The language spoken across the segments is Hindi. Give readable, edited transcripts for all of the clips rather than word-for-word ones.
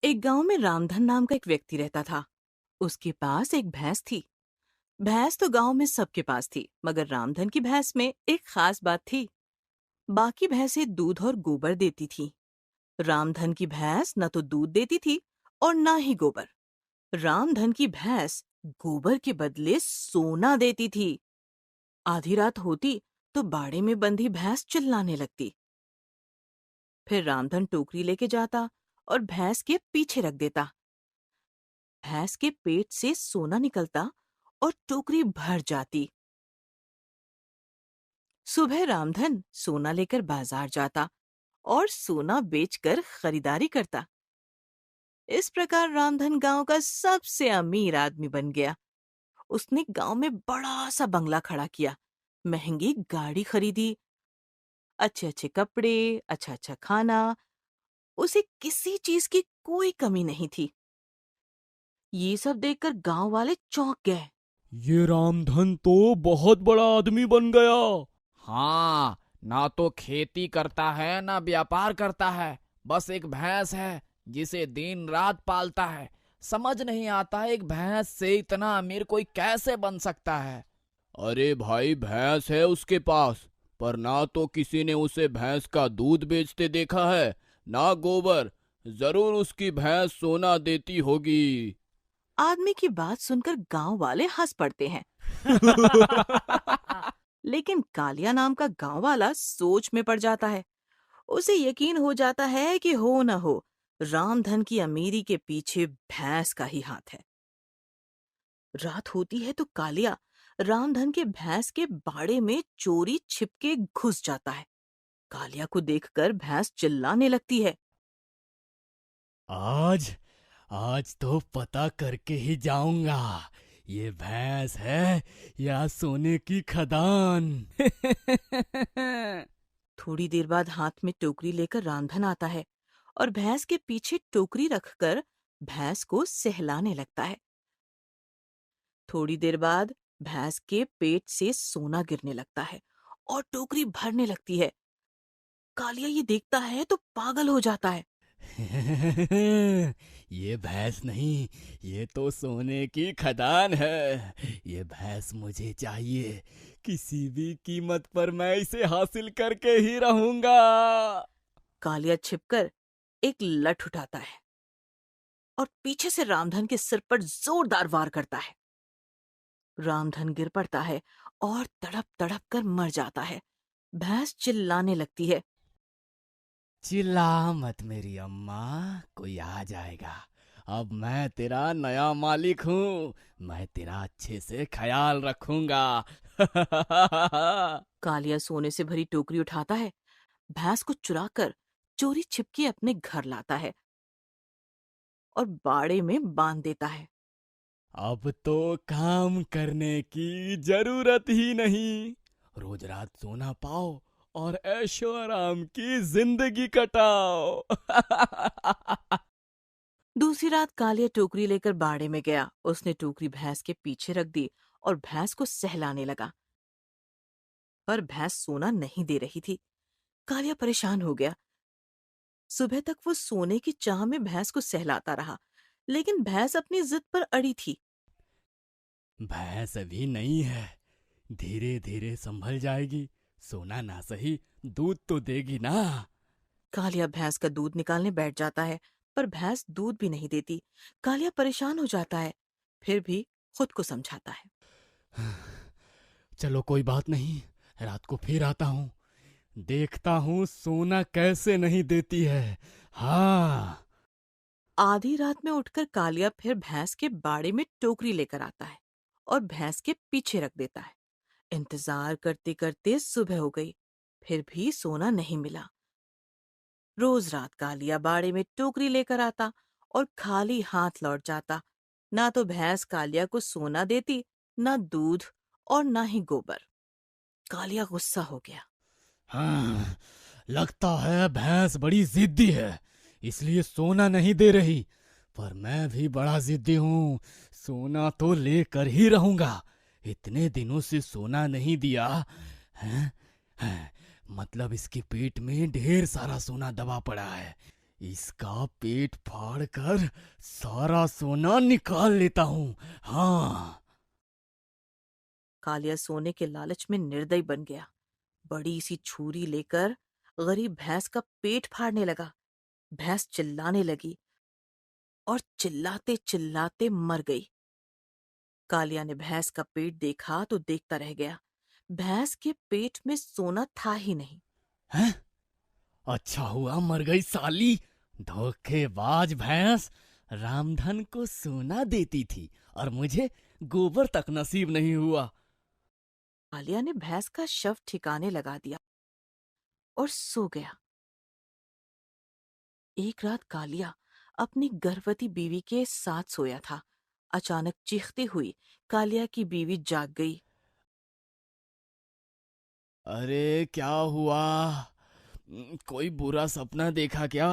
एक गांव में रामधन नाम का एक व्यक्ति रहता था। उसके पास एक भैंस थी। भैंस तो गांव में सबके पास थी, मगर रामधन की भैंस में एक खास बात थी। बाकी भैंसें दूध और गोबर देती थीं। रामधन की भैंस न तो दूध देती थी और न ही गोबर। रामधन की भैंस गोबर के बदले सोना देती थी। आधी रात होती तो बाड़े में बंधी भैंस चिल्लाने लगती। फिर रामधन टोकरी लेके जाता और भैंस के पीछे रख देता। भैंस के पेट से सोना निकलता और टोकरी भर जाती। सुबह रामधन सोना लेकर बाजार जाता और सोना बेचकर खरीदारी करता। इस प्रकार रामधन गांव का सबसे अमीर आदमी बन गया। उसने गांव में बड़ा सा बंगला खड़ा किया, महंगी गाड़ी खरीदी, अच्छे अच्छे कपड़े, अच्छा अच्छा खाना। उसे किसी चीज की कोई कमी नहीं थी। ये सब देखकर गांव वाले चौंक गए। ये रामधन तो बहुत बड़ा आदमी बन गया। हाँ, ना तो खेती करता है ना व्यापार करता है, बस एक भैंस है जिसे दिन रात पालता है। समझ नहीं आता एक भैंस से इतना अमीर कोई कैसे बन सकता है। अरे भाई, भैंस है उसके पास, पर ना तो किसी ने उसे भैंस का दूध बेचते देखा है, ना गोबर। जरूर उसकी भैंस सोना देती होगी। आदमी की बात सुनकर गांव वाले हंस पड़ते हैं। लेकिन कालिया नाम का गांव वाला सोच में पड़ जाता है। उसे यकीन हो जाता है कि हो न हो, रामधन की अमीरी के पीछे भैंस का ही हाथ है। रात होती है तो कालिया रामधन के भैंस के बाड़े में चोरी छिपके घुस जाता है। कालिया को देखकर भैंस चिल्लाने लगती है। आज आज तो पता करके ही जाऊंगा, ये भैंस है या सोने की खदान। थोड़ी देर बाद हाथ में टोकरी लेकर रामधन आता है और भैंस के पीछे टोकरी रखकर भैंस को सहलाने लगता है। थोड़ी देर बाद भैंस के पेट से सोना गिरने लगता है और टोकरी भरने लगती है। कालिया ये देखता है तो पागल हो जाता है। ये भैंस नहीं, ये तो सोने की खदान है। ये भैंस मुझे चाहिए, किसी भी कीमत पर मैं इसे हासिल करके ही रहूंगा। कालिया छिपकर एक लठ उठाता है और पीछे से रामधन के सिर पर जोरदार वार करता है। रामधन गिर पड़ता है और तड़प तड़प कर मर जाता है। भैंस चिल्लाने लगती है। चिल्ला मत मेरी अम्मा, कोई आ जाएगा। अब मैं तेरा नया मालिक हूँ, मैं तेरा अच्छे से ख्याल रखूंगा। कालिया सोने से भरी टोकरी उठाता है, भैंस को चुराकर चोरी छिपके अपने घर लाता है और बाड़े में बांध देता है। अब तो काम करने की जरूरत ही नहीं, रोज रात सोना पाओ और ऐशो आराम की जिंदगी कटाओ। दूसरी रात कालिया टोकरी लेकर बाड़े में गया। उसने टोकरी भैंस के पीछे रख दी और भैंस को सहलाने लगा, पर भैंस सोना नहीं दे रही थी। कालिया परेशान हो गया। सुबह तक वो सोने की चाह में भैंस को सहलाता रहा, लेकिन भैंस अपनी जिद पर अड़ी थी। भैंस अभी नहीं है, धीरे धीरे संभल जाएगी। सोना ना सही, दूध तो देगी ना। कालिया भैंस का दूध निकालने बैठ जाता है, पर भैंस दूध भी नहीं देती। कालिया परेशान हो जाता है, फिर भी खुद को समझाता है। चलो कोई बात नहीं, रात को फिर आता हूँ, देखता हूँ सोना कैसे नहीं देती है। हाँ। आधी रात में उठकर कालिया फिर भैंस के बाड़े में टोकरी लेकर आता है और भैंस के पीछे रख देता है। इंतजार करते करते सुबह हो गई, फिर भी सोना नहीं मिला। रोज रात कालिया बाड़े में टोकरी लेकर आता और खाली हाथ लौट जाता। ना तो भैंस कालिया को सोना देती, ना दूध और ना ही गोबर। कालिया गुस्सा हो गया। हाँ, लगता है भैंस बड़ी जिद्दी है, इसलिए सोना नहीं दे रही। पर मैं भी बड़ा जिद्दी हूँ, सोना तो लेकर ही रहूंगा। इतने दिनों से सोना नहीं दिया हैं? हैं, मतलब इसके पेट में ढेर सारा सोना दबा पड़ा है। इसका पेट फाड़ कर सारा सोना निकाल लेता हूँ। हाँ। कालिया सोने के लालच में निर्दयी बन गया। बड़ी सी छुरी लेकर गरीब भैंस का पेट फाड़ने लगा। भैंस चिल्लाने लगी और चिल्लाते चिल्लाते मर गई। कालिया ने भैंस का पेट देखा तो देखता रह गया। भैंस के पेट में सोना था ही नहीं। हैं? अच्छा हुआ मर गई साली। धोखेबाज भैंस रामधन को सोना देती थी और मुझे गोबर तक नसीब नहीं हुआ। कालिया ने भैंस का शव ठिकाने लगा दिया और सो गया। एक रात कालिया अपनी गर्भवती बीवी के साथ सोया था। अचानक चीखती हुई कालिया की बीवी जाग गई। अरे क्या हुआ? कोई बुरा सपना देखा क्या?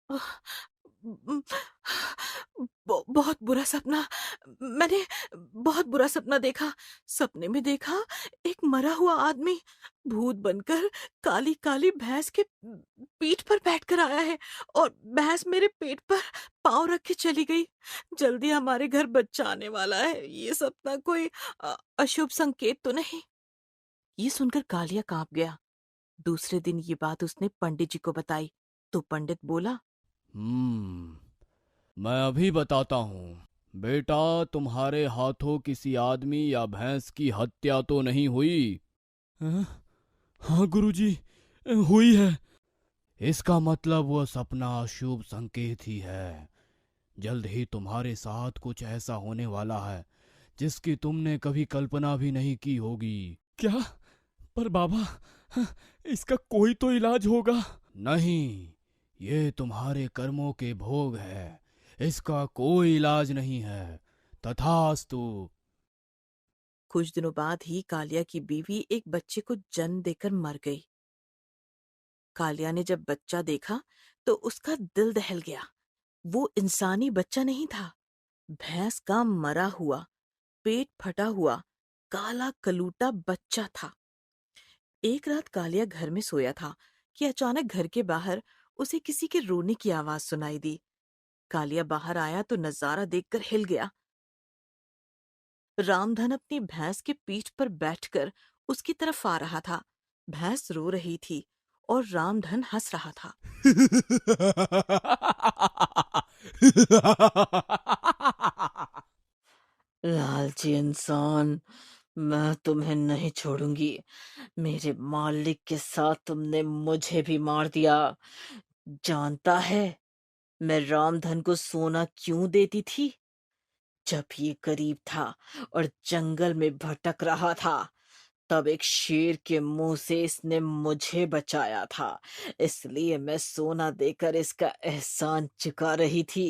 आह, बहुत बुरा सपना। मैंने बहुत बुरा सपना देखा। सपने में देखा एक मरा हुआ आदमी भूत बनकर काली काली भैंस के पीठ पर बैठकर आया है और भैंस मेरे पेट पर पाँव रख के चली गई। जल्दी हमारे घर बच्चा आने वाला है। ये सपना कोई अशुभ संकेत तो नहीं? ये सुनकर कालिया कांप गया। दूसरे दिन ये बात उसने पंडित जी को बताई तो पंडित बोला, मैं अभी बताता हूँ। बेटा, तुम्हारे हाथों किसी आदमी या भैंस की हत्या तो नहीं हुई? हाँ गुरुजी, हुई है। इसका मतलब वो सपना अशुभ संकेत ही है। जल्द ही तुम्हारे साथ कुछ ऐसा होने वाला है जिसकी तुमने कभी कल्पना भी नहीं की होगी। क्या? पर बाबा, इसका कोई तो इलाज होगा? नहीं, ये तुम्हारे कर्मों के भोग है। इसका कोई इलाज नहीं है। तथास्तु। कुछ दिनों बाद ही कालिया की बीवी एक बच्चे को जन्म देकर मर गई। कालिया ने जब बच्चा देखा तो उसका दिल दहल गया। वो इंसानी बच्चा नहीं था, भैंस का मरा हुआ, पेट फटा हुआ, काला कलूटा बच्चा था। एक रात कालिया घर में सोया था कि अचानक घर के बाहर उसे किसी के रोने की आवाज सुनाई दी। कालिया बाहर आया तो नजारा देखकर हिल गया। रामधन अपनी भैंस के पीठ पर बैठकर उसकी तरफ आ रहा था। भैंस रो रही थी और रामधन हंस रहा था। लालची इंसान, मैं तुम्हें नहीं छोड़ूंगी। मेरे मालिक के साथ तुमने मुझे भी मार दिया। जानता है मैं रामधन को सोना क्यों देती थी? जब ये गरीब था और जंगल में भटक रहा था, तब एक शेर के मुंह से इसने मुझे बचाया था। इसलिए मैं सोना देकर इसका एहसान चुका रही थी।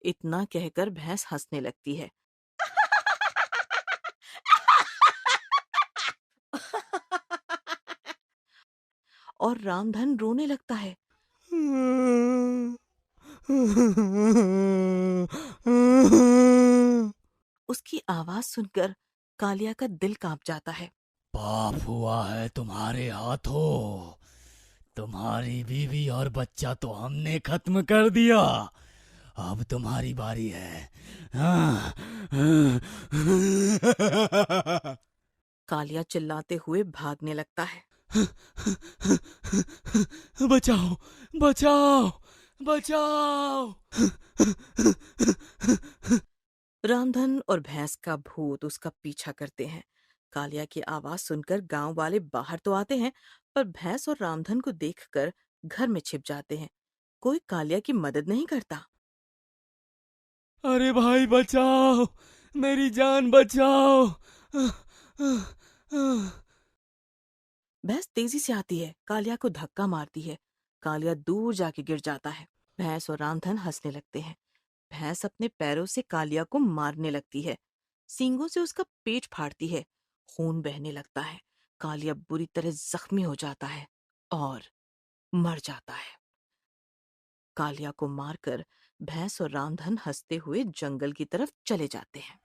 इतना कहकर भैंस हंसने लगती है। और रामधन रोने लगता है। उसकी आवाज सुनकर कालिया का दिल कांप जाता है। पाप हुआ है तुम्हारे हाथों। तुम्हारी बीवी और बच्चा तो हमने खत्म कर दिया। अब तुम्हारी बारी है। कालिया चिल्लाते हुए भागने लगता है। बचाओ, बचाओ, बचाओ। रामधन और भैंस का भूत उसका पीछा करते हैं। कालिया की आवाज सुनकर गांव वाले बाहर तो आते हैं, पर भैंस और रामधन को देखकर घर में छिप जाते हैं। कोई कालिया की मदद नहीं करता। अरे भाई बचाओ, मेरी जान बचाओ। भैंस तेजी से आती है, कालिया को धक्का मारती है। कालिया दूर जाके गिर जाता है। भैंस और रामधन हंसने लगते हैं। भैंस अपने पैरों से कालिया को मारने लगती है। सींगों से उसका पेट फाड़ती है। खून बहने लगता है। कालिया बुरी तरह जख्मी हो जाता है और मर जाता है। कालिया को मारकर भैंस और रामधन हंसते हुए जंगल की तरफ चले जाते हैं।